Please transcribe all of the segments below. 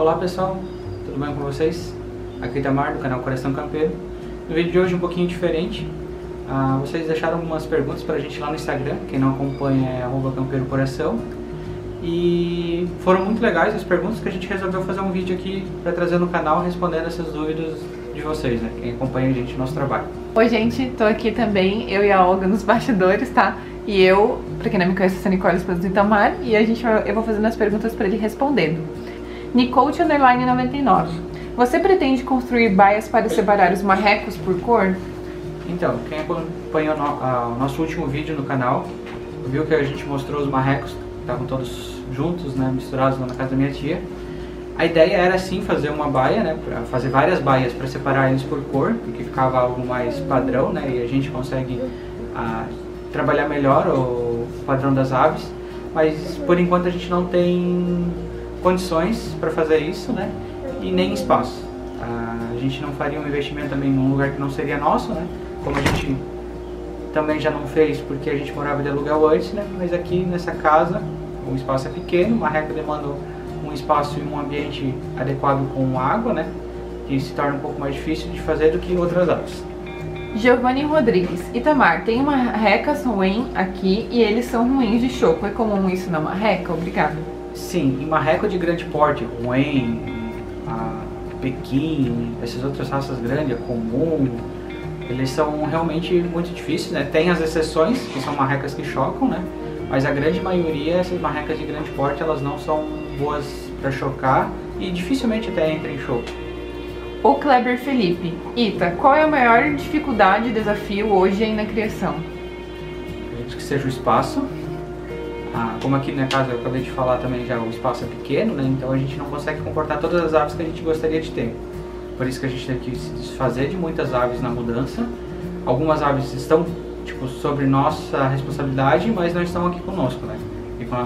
Olá pessoal, tudo bem com vocês? Aqui é Itamar do canal Coração Campeiro. No vídeo de hoje um pouquinho diferente. Vocês deixaram algumas perguntas pra gente lá no Instagram, quem não acompanha é @campeirocoração. E foram muito legais as perguntas que a gente resolveu fazer um vídeo aqui para trazer no canal respondendo essas dúvidas de vocês, né? Quem acompanha a gente no nosso trabalho. Oi gente, tô aqui também, eu e a Olga nos bastidores, tá? E eu, pra quem não me conhece, sou a Nicole, esposa do Itamar, e eu vou fazendo as perguntas pra ele respondendo. Nicole_99. Você pretende construir baias para separar os marrecos por cor? Então, quem acompanhou o nosso último vídeo no canal, viu que a gente mostrou os marrecos, estavam todos juntos, né, misturados lá na casa da minha tia. A ideia era sim fazer uma baia, né, fazer várias baias para separar eles por cor, porque ficava algo mais padrão, né, e a gente consegue trabalhar melhor o padrão das aves, mas por enquanto a gente não tem condições para fazer isso, né, e nem espaço. A gente não faria um investimento também num lugar que não seria nosso, né, como a gente também já não fez porque a gente morava de aluguel antes, né, mas aqui nessa casa o espaço é pequeno, o marreco demanda um espaço e um ambiente adequado com água, né, que se torna um pouco mais difícil de fazer do que outras aves. Giovanni Rodrigues. Itamar, tem marrecas ruins aqui e eles são ruins de choco. É comum isso na marreca? Obrigado. Sim, em marreco de grande porte, Rouen, Pequim, essas outras raças grandes, a comum, eles são realmente muito difíceis, né? Tem as exceções, que são marrecas que chocam, né? Mas a grande maioria, essas marrecas de grande porte, elas não são boas para chocar e dificilmente até entram em choco. O Kleber Felipe. Ita, qual é a maior dificuldade e desafio hoje aí na criação? Acredito que seja o espaço. Como aqui na casa eu acabei de falar também, já o espaço é pequeno, né? Então a gente não consegue comportar todas as aves que a gente gostaria de ter. Por isso que a gente tem que se desfazer de muitas aves na mudança. Algumas aves estão sobre nossa responsabilidade, mas não estão aqui conosco, né? Ficam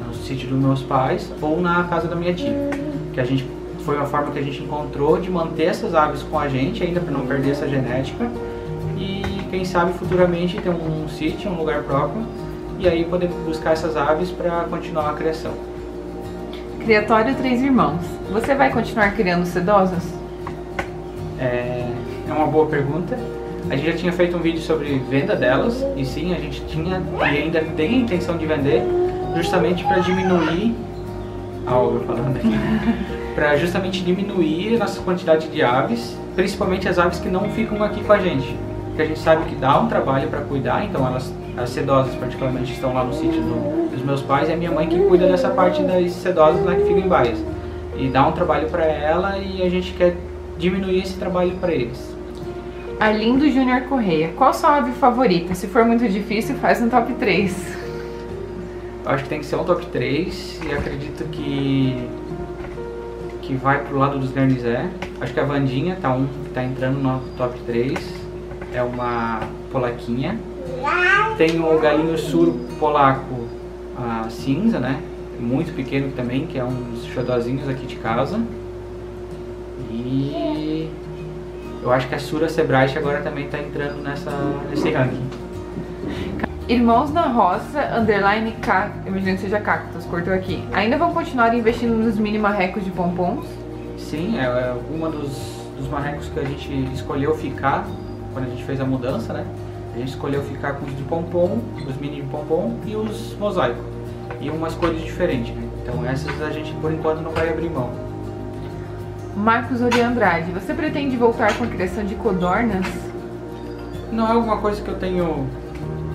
no sítio dos meus pais ou na casa da minha tia. Que foi uma forma que a gente encontrou de manter essas aves com a gente, ainda para não perder essa genética. E quem sabe futuramente ter um sítio, um lugar próprio, e aí poder buscar essas aves para continuar a criação. Criatório Três Irmãos. Você vai continuar criando sedosas? É uma boa pergunta. A gente já tinha feito um vídeo sobre venda delas, e sim, a gente tinha e ainda tem a intenção de vender, justamente para diminuir, falando aqui, para justamente diminuir a nossa quantidade de aves, principalmente as aves que não ficam aqui com a gente, porque a gente sabe que dá um trabalho para cuidar, então as sedosas particularmente estão lá no sítio dos meus pais, e a minha mãe que cuida dessa parte das sedosas lá que ficam em baias, e dá um trabalho para ela e a gente quer diminuir esse trabalho para eles. Arlindo Júnior Correia. Qual sua ave favorita? Se for muito difícil, faz um top 3. Eu acho que tem que ser um top 3 e acredito que vai pro lado dos garnizé. Acho que a Vandinha tá entrando no top 3. É uma polaquinha. Tem o galinho suro polaco cinza, né? Muito pequeno também, que é um dos xodozinhos aqui de casa. E eu acho que a Sura Sebrae agora também está entrando nesse ranking. Irmãos na Roça, _ imagino que seja cactus, cortou aqui. Ainda vão continuar investindo nos mini marrecos de pompons? Sim, é uma dos marrecos que a gente escolheu ficar quando a gente fez a mudança, né? A gente escolheu ficar com os de pompom, os mini de pompom e os mosaico. E umas cores diferentes, né? Então essas a gente por enquanto não vai abrir mão. Marcos Ori Andrade, você pretende voltar com a criação de codornas? Não é alguma coisa que eu tenho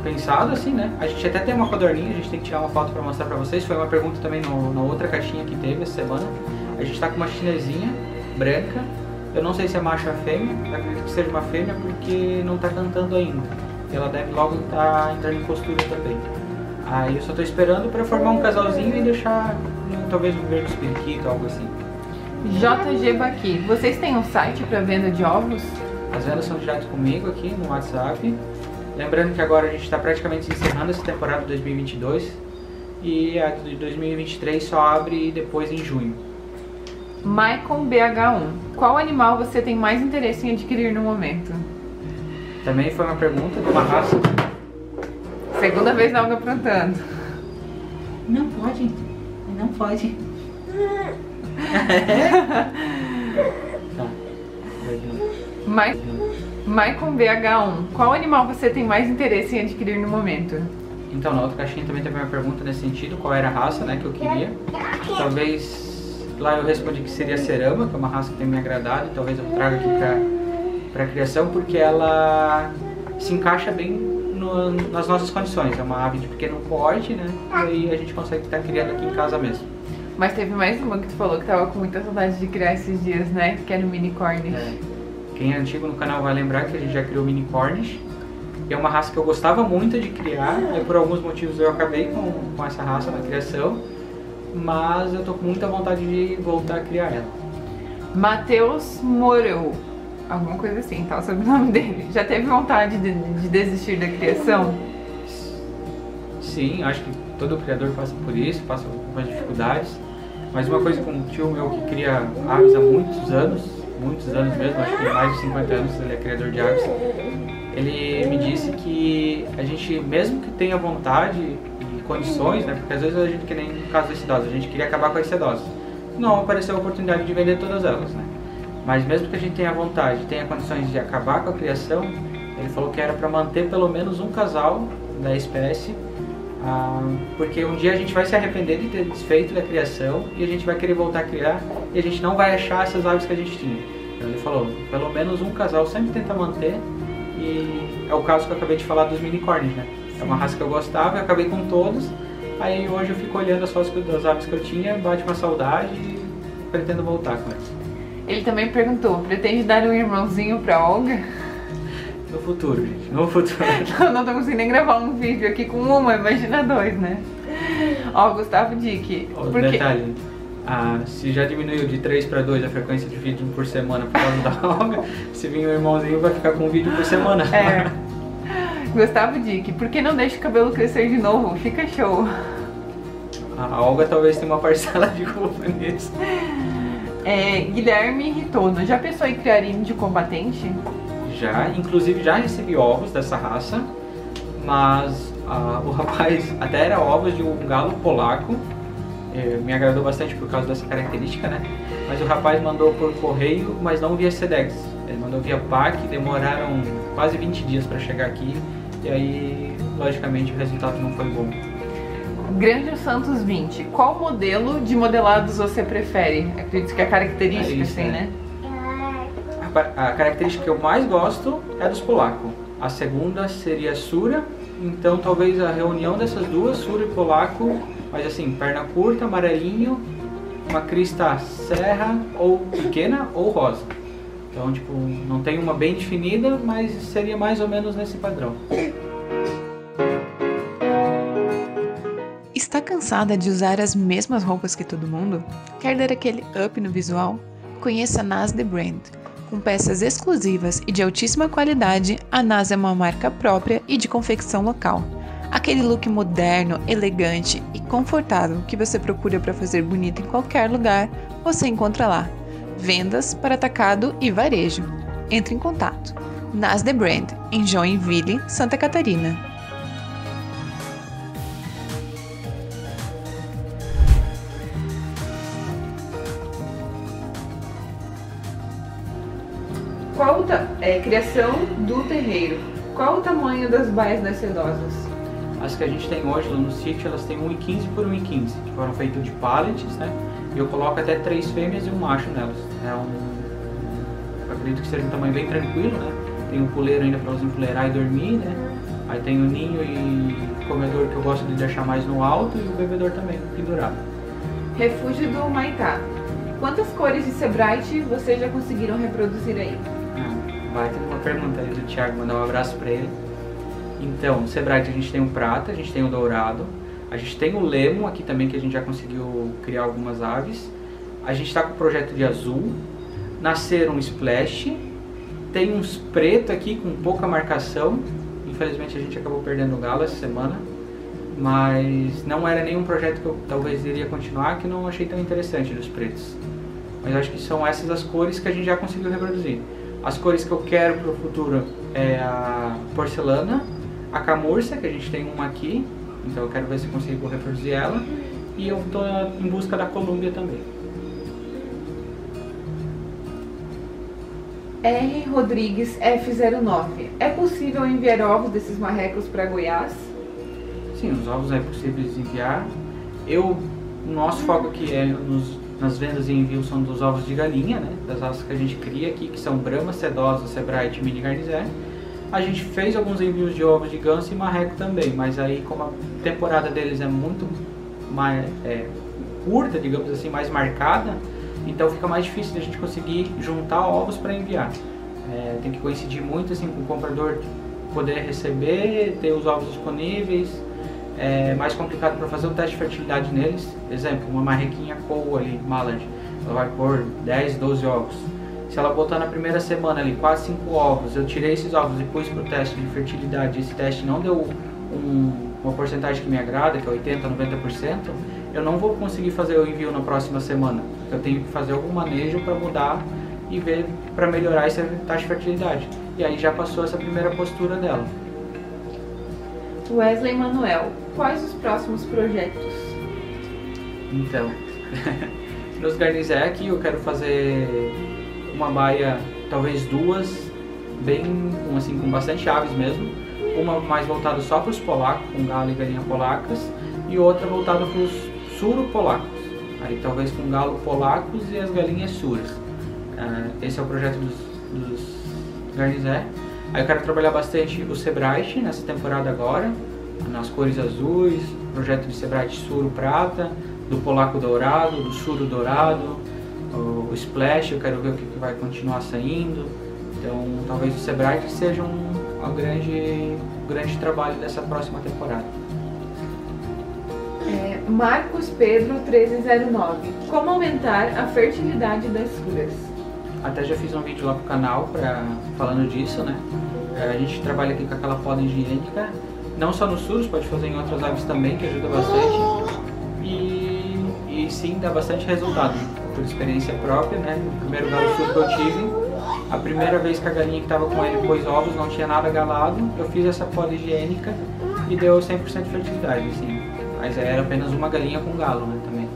pensado assim, né? A gente até tem uma codorninha, a gente tem que tirar uma foto para mostrar para vocês. Foi uma pergunta também na outra caixinha que teve essa semana. A gente tá com uma chinesinha branca. Eu não sei se é macho ou fêmea, eu acredito que seja uma fêmea porque não tá cantando ainda. Ela deve logo estar entrando em postura também. Aí eu só tô esperando para formar um casalzinho e deixar talvez um verde periquito, algo assim. JG Baqui, vocês têm um site para venda de ovos? As vendas são direto comigo aqui no WhatsApp. Lembrando que agora a gente está praticamente encerrando essa temporada de 2022 e a de 2023 só abre depois em junho. Maicon BH1, qual animal você tem mais interesse em adquirir no momento? Também foi uma pergunta de uma raça. Segunda vez na Olga aprontando. Não pode, não pode. Tá. Maicon BH1, qual animal você tem mais interesse em adquirir no momento? Então, na outra caixinha também teve uma pergunta nesse sentido, qual era a raça, né, que eu queria. Talvez, lá eu respondi que seria a Cerama, que é uma raça que tem me agradado, e talvez eu traga aqui para criação, porque ela se encaixa bem nas nossas condições. É uma ave de pequeno porte, né, e aí a gente consegue estar criando aqui em casa mesmo. Mas teve mais uma que tu falou que tava com muita saudade de criar esses dias, né, que era o Mini Cornish. Quem é antigo no canal vai lembrar que a gente já criou o Mini Cornish. É uma raça que eu gostava muito de criar, e por alguns motivos eu acabei com essa raça na criação, mas eu tô com muita vontade de voltar a criar ela. Matheus Morou, alguma coisa assim, tá o sobrenome dele. Já teve vontade de desistir da criação? Sim, acho que todo criador passa por isso, passa por algumas dificuldades, mas uma coisa com um tio meu que cria aves há muitos anos mesmo, acho que mais de 50 anos ele é criador de aves. Ele me disse que a gente, mesmo que tenha vontade e condições, né, porque às vezes a gente, que nem no caso desse idoso, a gente queria acabar com as sedosas. Não apareceu a oportunidade de vender todas elas, né? Mas mesmo que a gente tenha vontade, tenha condições de acabar com a criação, ele falou que era para manter pelo menos um casal da espécie, porque um dia a gente vai se arrepender de ter desfeito da criação e a gente vai querer voltar a criar e a gente não vai achar essas aves que a gente tinha. Então ele falou, pelo menos um casal sempre tenta manter. E é o caso que eu acabei de falar dos Mini Cornish, né? É uma raça que eu gostava, eu acabei com todos. Aí hoje eu fico olhando as fotos das aves que eu tinha, bate uma saudade e pretendo voltar com elas. Ele também perguntou, pretende dar um irmãozinho pra Olga? No futuro, gente, no futuro. Eu não tô conseguindo nem gravar um vídeo aqui com uma, imagina dois, né? Ó, Gustavo Dick. Detalhe, se já diminuiu de 3 para 2 a frequência de vídeo por semana por causa da Olga, se vir um irmãozinho vai ficar com um vídeo por semana. É. Gustavo Dick, por que não deixa o cabelo crescer de novo? Fica show. A Olga talvez tenha uma parcela de culpa nisso. Guilherme Ritono, já pensou em criar índio combatente? Já, inclusive já recebi ovos dessa raça, mas o rapaz até era ovos de um galo polaco. Me agradou bastante por causa dessa característica, né? Mas o rapaz mandou por correio, mas não via Sedex. Ele mandou via PAC, demoraram quase 20 dias para chegar aqui. E aí, logicamente, o resultado não foi bom. Grande Santos 20. Qual modelo de modelados você prefere? Acredito que a característica, assim, né? A característica que eu mais gosto é a dos polacos. A segunda seria a Sura. Então, talvez a reunião dessas duas, Sura e polaco, mas assim, perna curta, amarelinho, uma crista serra, ou pequena, ou rosa. Então, tipo, não tem uma bem definida, mas seria mais ou menos nesse padrão. Está cansada de usar as mesmas roupas que todo mundo? Quer dar aquele up no visual? Conheça a Nas The Brand. Com peças exclusivas e de altíssima qualidade, a Nas é uma marca própria e de confecção local. Aquele look moderno, elegante e confortável que você procura para fazer bonito em qualquer lugar, você encontra lá. Vendas para atacado e varejo. Entre em contato. Nas The Brand, em Joinville, Santa Catarina. Criação do terreiro. Qual o tamanho das baias das sedosas? As que a gente tem hoje lá no sítio, elas têm 1,15 por 1,15, que foram feitas de pallets, né? E eu coloco até 3 fêmeas e um macho nelas. Eu acredito que seja um tamanho bem tranquilo, né? Tem um puleiro ainda para elas empuleirar e dormir, né? Aí tem o ninho e comedor que eu gosto de deixar mais no alto e o bebedor também pendurado. Refúgio do Humaitá. Quantas cores de Sebright vocês já conseguiram reproduzir aí? Vai ter uma pergunta aí do Thiago, mandar um abraço para ele. Então, no Sebright a gente tem o prata, a gente tem o dourado, a gente tem o lemon aqui também, que a gente já conseguiu criar algumas aves. A gente está com o projeto de azul, nasceram splash, tem uns preto aqui com pouca marcação. Infelizmente a gente acabou perdendo o galo essa semana, mas não era nenhum projeto que eu talvez iria continuar, que não achei tão interessante dos pretos. Mas acho que são essas as cores que a gente já conseguiu reproduzir. As cores que eu quero para o futuro é a porcelana, a camurça, que a gente tem uma aqui, então eu quero ver se consigo reproduzir ela, e eu estou em busca da Colômbia também. R. Rodrigues F09. É possível enviar ovos desses marrecos para Goiás? Sim, os ovos é possível enviar. O nosso foco aqui nas vendas e envio são dos ovos de galinha, né? Das raças que a gente cria aqui, que são Brahma, Sedosa, Sebright e Mini Garnizé. A gente fez alguns envios de ovos de ganso e marreco também, mas aí como a temporada deles é muito mais curta, digamos assim, mais marcada, então fica mais difícil de a gente conseguir juntar ovos para enviar. Tem que coincidir muito assim com o comprador poder receber, ter os ovos disponíveis. É mais complicado para fazer o teste de fertilidade neles. Exemplo, uma marrequinha coa ali, Mallard, ela vai pôr 10, 12 ovos. Se ela botar na primeira semana ali 4, 5 ovos, eu tirei esses ovos e pus para o teste de fertilidade, esse teste não deu uma porcentagem que me agrada, que é 80, 90%, eu não vou conseguir fazer o envio na próxima semana. Eu tenho que fazer algum manejo para mudar e ver para melhorar essa taxa de fertilidade. E aí já passou essa primeira postura dela. Wesley Manuel, quais os próximos projetos? Então, nos garnizé aqui eu quero fazer uma baia, talvez duas, bem assim, com bastante aves mesmo. Uma mais voltada só para os polacos, com galo e galinha polacas, e outra voltada para os suro-polacos. Aí talvez com galo polacos e as galinhas suras. Esse é o projeto dos garnizé. Aí eu quero trabalhar bastante o Sebright nessa temporada agora, nas cores azuis, projeto de Sebright suro prata, do polaco dourado, do suro dourado, o Splash, eu quero ver o que vai continuar saindo. Então talvez o Sebright seja um grande trabalho dessa próxima temporada. Marcos Pedro 1309. Como aumentar a fertilidade das suras? Até já fiz um vídeo lá pro canal falando disso, né? A gente trabalha aqui com aquela poda higiênica, não só nos suros, pode fazer em outras aves também, que ajuda bastante. E sim, dá bastante resultado, por experiência própria, né? O primeiro galo suro que eu tive, a primeira vez que a galinha que estava com ele pôs ovos, não tinha nada galado, eu fiz essa poda higiênica e deu 100% de fertilidade, assim. Mas era apenas uma galinha com galo, né, também.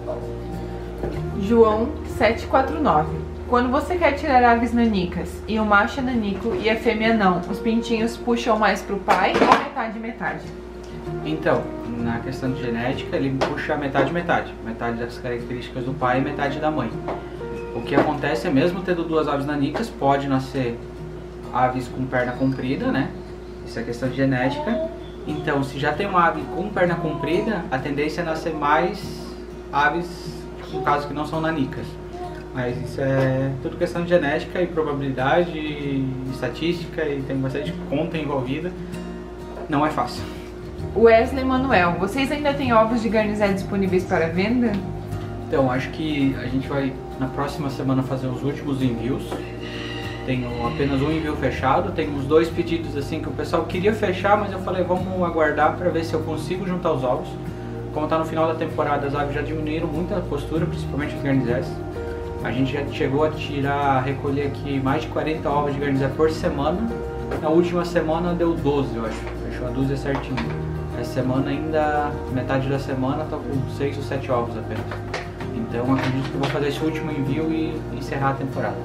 João 749. Quando você quer tirar aves nanicas e o macho é nanico e a fêmea não, os pintinhos puxam mais pro pai ou metade-metade? Então, na questão de genética, ele puxa metade-metade. Metade das características do pai e metade da mãe. O que acontece é, mesmo tendo duas aves nanicas, pode nascer aves com perna comprida, né? Isso é questão de genética. Então, se já tem uma ave com perna comprida, a tendência é nascer mais aves, no caso, que não são nanicas. Mas isso é tudo questão de genética e probabilidade e estatística, e tem bastante conta envolvida. Não é fácil. Wesley Manuel, vocês ainda têm ovos de garnizé disponíveis para venda? Então, acho que a gente vai na próxima semana fazer os últimos envios. Tenho apenas um envio fechado, tenho uns 2 pedidos assim que o pessoal queria fechar, mas eu falei, vamos aguardar para ver se eu consigo juntar os ovos. Como está no final da temporada, as aves já diminuíram muito a postura, principalmente os garnizés. A gente já chegou a recolher aqui mais de 40 ovos de garnizé por semana. Na última semana deu 12, eu acho. Fechou a dúzia certinho. Essa semana ainda, metade da semana, tô com 6 ou 7 ovos apenas. Então acredito que eu vou fazer esse último envio e encerrar a temporada.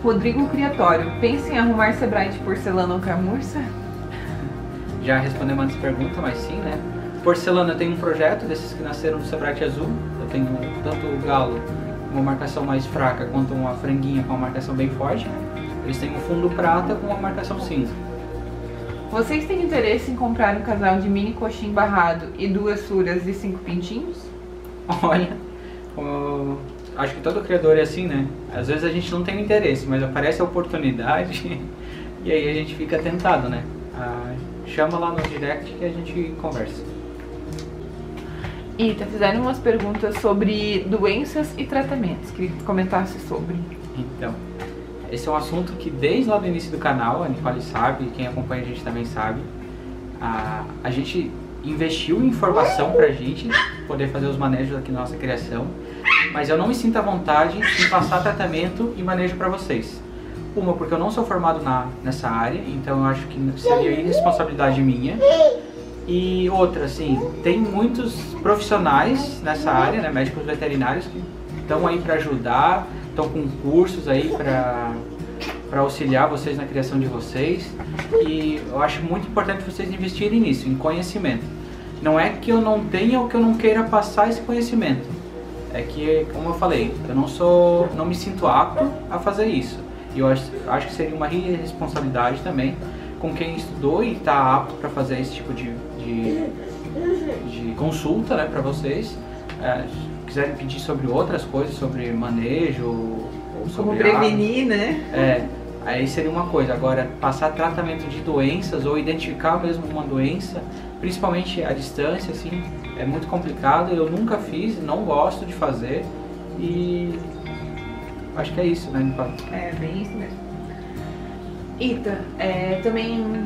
Rodrigo Criatório, pensa em arrumar Sebright porcelana ou camurça? Já respondemos antes pergunta, mas sim, né? Porcelana, eu tenho um projeto desses que nasceram do Sebright azul. Eu tenho tanto o galo com uma marcação mais fraca, quanto uma franguinha com uma marcação bem forte. Eles têm um fundo prata com uma marcação cinza. Vocês têm interesse em comprar um casal de mini coxim barrado e 2 suras e 5 pintinhos? Olha, acho que todo criador é assim, né? Às vezes a gente não tem interesse, mas aparece a oportunidade e aí a gente fica tentado, né? Chama lá no direct que a gente conversa. Ita, fizeram umas perguntas sobre doenças e tratamentos. Queria que tu comentasse sobre. Então, esse é um assunto que desde lá do início do canal, a Nicole sabe, quem acompanha a gente também sabe, a gente investiu em informação pra gente poder fazer os manejos aqui na nossa criação, mas eu não me sinto à vontade em passar tratamento e manejo para vocês. Uma, porque eu não sou formado nessa área, então eu acho que seria irresponsabilidade minha. E outra, assim, tem muitos profissionais nessa área, né, médicos veterinários, que estão aí para ajudar, estão com cursos aí para para auxiliar vocês na criação de vocês, e eu acho muito importante vocês investirem nisso, em conhecimento. Não é que eu não tenha ou que eu não queira passar esse conhecimento, é que, como eu falei, eu não me sinto apto a fazer isso, e eu acho que seria uma irresponsabilidade também com quem estudou e está apto para fazer esse tipo de consulta, né, para vocês. Quiserem pedir sobre outras coisas, sobre manejo ou sobre como prevenir, né? Aí seria uma coisa. Agora, passar tratamento de doenças ou identificar mesmo uma doença, principalmente à distância, assim, é muito complicado. Eu nunca fiz, não gosto de fazer, e acho que é isso, né, Nicole? É bem isso mesmo. Ita, também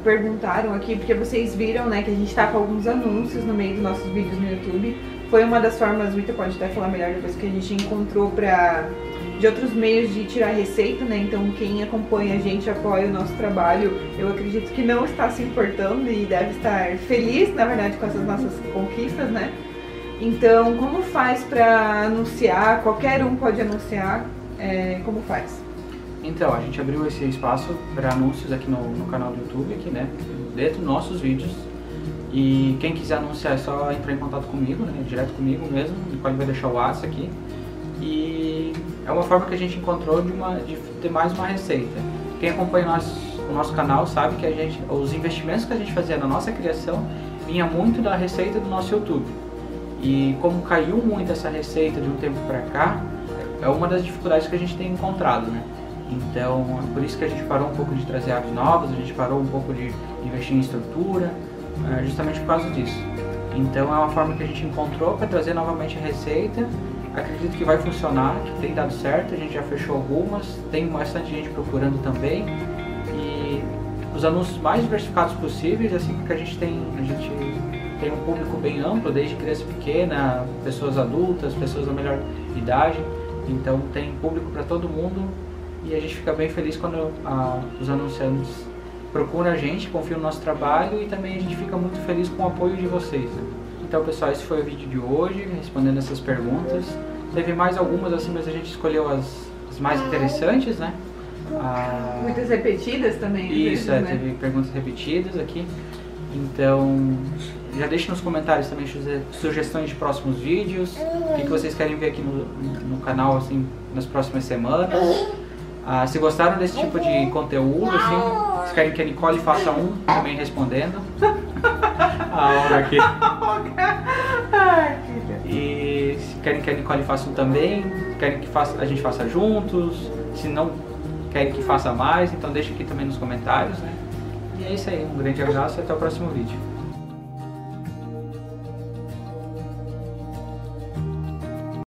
perguntaram aqui, porque vocês viram, né, que a gente tá com alguns anúncios no meio dos nossos vídeos no YouTube. Foi uma das formas, o Ita pode até falar melhor depois, que a gente encontrou de outros meios de tirar receita, né? Então quem acompanha a gente, apoia o nosso trabalho, eu acredito que não está se importando e deve estar feliz, na verdade, com essas nossas conquistas, né? Então, como faz para anunciar? Qualquer um pode anunciar, como faz? Então, a gente abriu esse espaço para anúncios aqui no canal do YouTube, aqui, né? Dentro dos nossos vídeos. E quem quiser anunciar é só entrar em contato comigo, né? Direto comigo mesmo. O Nicole vai deixar o WhatsApp aqui. E é uma forma que a gente encontrou de ter mais uma receita. Quem acompanha o nosso canal sabe que os investimentos que a gente fazia na nossa criação vinha muito da receita do nosso YouTube. E como caiu muito essa receita de um tempo para cá, é uma das dificuldades que a gente tem encontrado, né? Então, é por isso que a gente parou um pouco de trazer aves novas, a gente parou um pouco de investir em estrutura, justamente por causa disso. Então, é uma forma que a gente encontrou para trazer novamente a receita. Acredito que vai funcionar, que tem dado certo, a gente já fechou algumas, tem bastante gente procurando também. E os anúncios mais diversificados possíveis, assim, porque a gente tem um público bem amplo, desde criança pequena, pessoas adultas, pessoas da melhor idade. Então, tem público para todo mundo. E a gente fica bem feliz quando os anunciantes procuram a gente, confiam no nosso trabalho, e também a gente fica muito feliz com o apoio de vocês, né? Então, pessoal, esse foi o vídeo de hoje, respondendo essas perguntas. Teve mais algumas assim, mas a gente escolheu as mais interessantes, né? Muitas repetidas também. Isso, vezes, né? Teve perguntas repetidas aqui. Então, já deixe nos comentários também sugestões de próximos vídeos, o que vocês querem ver aqui no canal, assim, nas próximas semanas. Se gostaram desse tipo de conteúdo, assim, se querem que a Nicole faça um também respondendo. A hora aqui. E se querem que a Nicole faça um também, querem que a gente faça juntos, se não querem que faça mais, então deixa aqui também nos comentários, né? E é isso aí, um grande abraço e até o próximo vídeo.